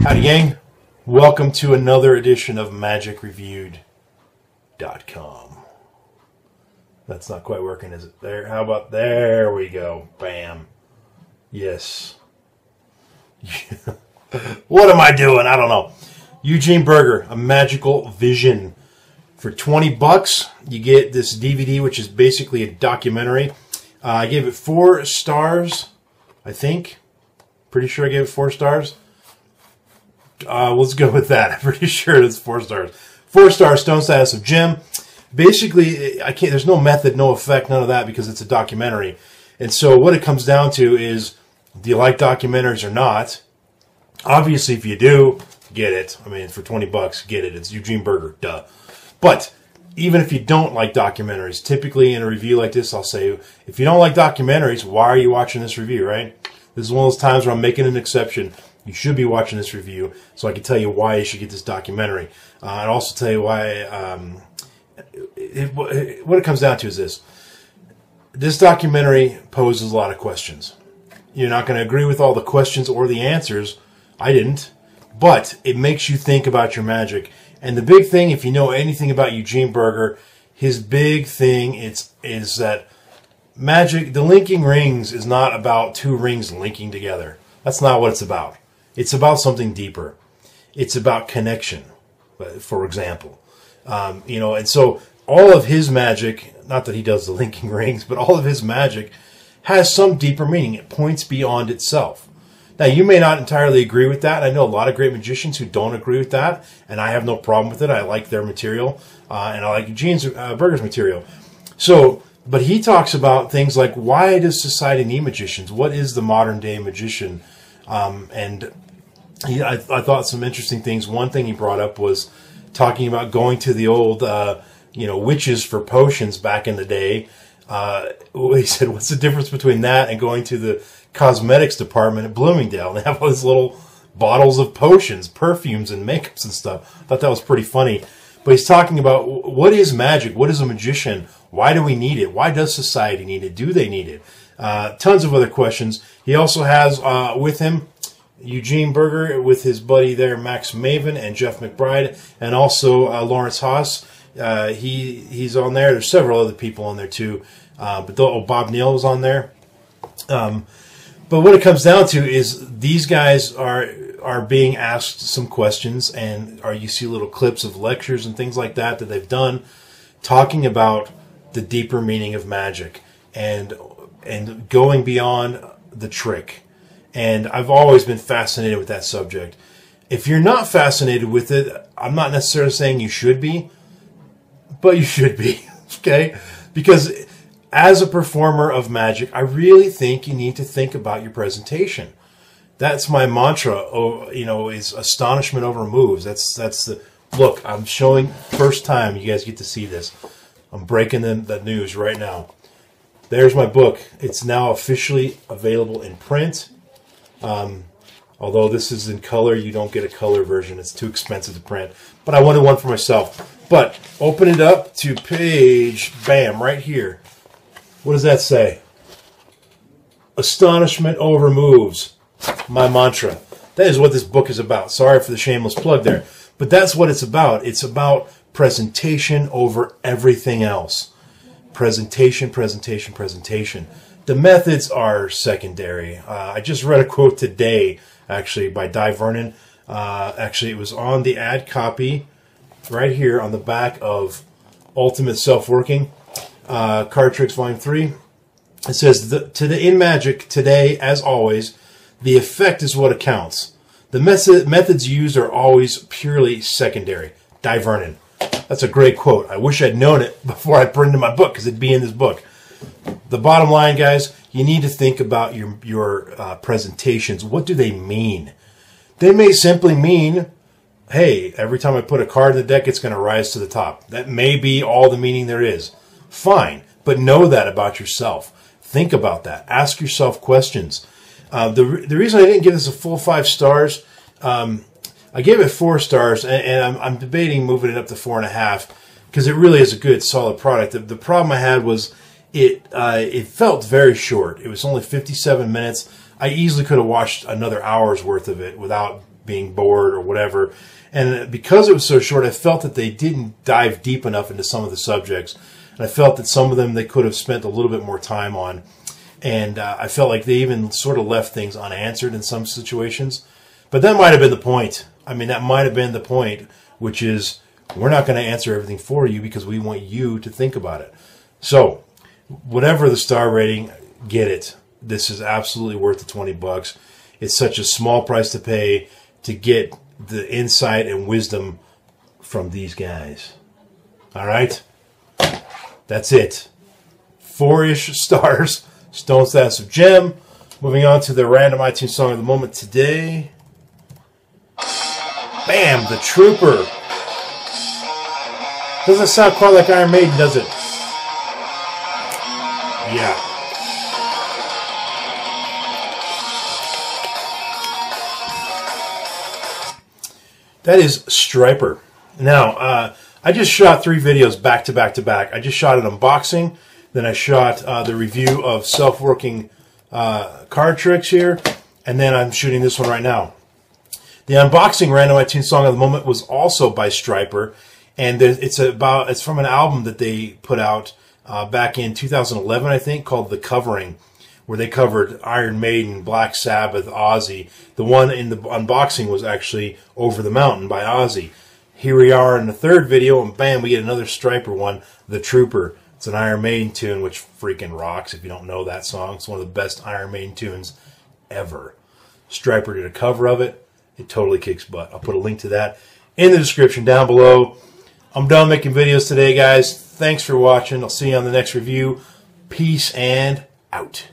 Howdy gang, welcome to another edition of MagicReviewed.com. That's not quite working, is it? There, how about, there we go, bam. Yes. What am I doing? I don't know. Eugene Burger, A Magical Vision. For 20 bucks, you get this DVD, which is basically a documentary. I gave it 4 stars, I think. Pretty sure I gave it 4 stars. Let's go with that. I'm pretty sure it's 4 stars. 4 star stone status of Jim. Basically, there's no method, no effect, none of that because it's a documentary. And so what it comes down to is, do you like documentaries or not? Obviously, if you do, get it. I mean, for 20 bucks, get it. It's Eugene Burger, duh. But even if you don't like documentaries, typically in a review like this, I'll say, if you don't like documentaries, why are you watching this review, right? This is one of those times where I'm making an exception. You should be watching this review so I can tell you why you should get this documentary. And also tell you why, what it comes down to is this. This documentary poses a lot of questions. You're not going to agree with all the questions or the answers. I didn't. But it makes you think about your magic. And the big thing, if you know anything about Eugene Burger, his big thing is that magic, the linking rings is not about 2 rings linking together. That's not what it's about. It's about something deeper. It's about connection, for example. And so all of his magic, not that he does the linking rings, but all of his magic has some deeper meaning. It points beyond itself. Now, you may not entirely agree with that. I know a lot of great magicians who don't agree with that, and I have no problem with it. I like their material, and I like Eugene Burger's material. So, but he talks about things like, why does society need magicians? What is the modern-day magician? I thought some interesting things. One thing he brought up was talking about going to the old, witches for potions back in the day. He said, what's the difference between that and going to the cosmetics department at Bloomingdale? And they have all these little bottles of potions, perfumes, and makeups and stuff. I thought that was pretty funny. But he's talking about, what is magic? What is a magician? Why do we need it? Why does society need it? Do they need it? Tons of other questions. He also has with him Eugene Burger with his buddy there, Max Maven, and Jeff McBride, and also Lawrence Haas. He's on there. There's several other people on there too. But Bob Neal was on there. But what it comes down to is these guys are being asked some questions, and you see little clips of lectures and things like that they've done, talking about the deeper meaning of magic and going beyond the trick. And I've always been fascinated with that subject. If you're not fascinated with it, I'm not necessarily saying you should be, but you should be, okay? Because as a performer of magic, I really think you need to think about your presentation. That's my mantra, is astonishment over moves. That's the look. I'm showing first time you guys get to see this. I'm breaking the news right now. There's my book. It's now officially available in print. Although this is in color, you don't get a color version. It's too expensive to print. But I wanted one for myself. But open it up to page, bam, right here. What does that say? Astonishment over moves. My mantra. That is what this book is about. Sorry for the shameless plug there. But that's what it's about. It's about presentation over everything else. Presentation, presentation, presentation. The methods are secondary. I just read a quote today, actually, by Di Vernon. Actually, it was on the ad copy right here on the back of Ultimate Self-Working, Card Tricks Volume 3. It says, in magic, today, as always, the effect is what counts. The methods used are always purely secondary. Di Vernon. That's a great quote. I wish I'd known it before I printed my book, because it'd be in this book. The bottom line, guys, you need to think about your presentations. What do they mean? They may simply mean, hey, every time I put a card in the deck, it's going to rise to the top. That may be all the meaning there is. Fine, but know that about yourself. Think about that. Ask yourself questions. The reason I didn't give this a full 5 stars, I gave it 4 stars, and I'm debating moving it up to 4.5 because it really is a good, solid product. The problem I had was it felt very short. It was only 57 minutes. I easily could have watched another hour's worth of it without being bored or whatever. And because it was so short, I felt that they didn't dive deep enough into some of the subjects. And I felt that some of them they could have spent a little bit more time on. And I felt like they even sort of left things unanswered in some situations. But that might have been the point. I mean, that might have been the point, which is we're not going to answer everything for you because we want you to think about it. So, whatever the star rating, get it. This is absolutely worth the $20. It's such a small price to pay to get the insight and wisdom from these guys. All right? That's it. 4-ish stars. Stone status of gem. Moving on to the random iTunes song of the moment today. Bam! The Trooper. Doesn't sound quite like Iron Maiden, does it? Yeah. That is Stryper. Now, I just shot 3 videos back to back to back. I just shot an unboxing. Then I shot the review of self-working card tricks here. And then I'm shooting this one right now. The unboxing random iTunes song of the moment was also by Stryper. And it's from an album that they put out back in 2011, I think, called The Covering, where they covered Iron Maiden, Black Sabbath, Ozzy. The one in the unboxing was actually Over the Mountain by Ozzy. Here we are in the 3rd video, and bam, we get another Stryper one, The Trooper. It's an Iron Maiden tune, which freaking rocks. If you don't know that song, it's one of the best Iron Maiden tunes ever. Stryper did a cover of it. It totally kicks butt. I'll put a link to that in the description down below. I'm done making videos today, guys. Thanks for watching. I'll see you on the next review. Peace and out.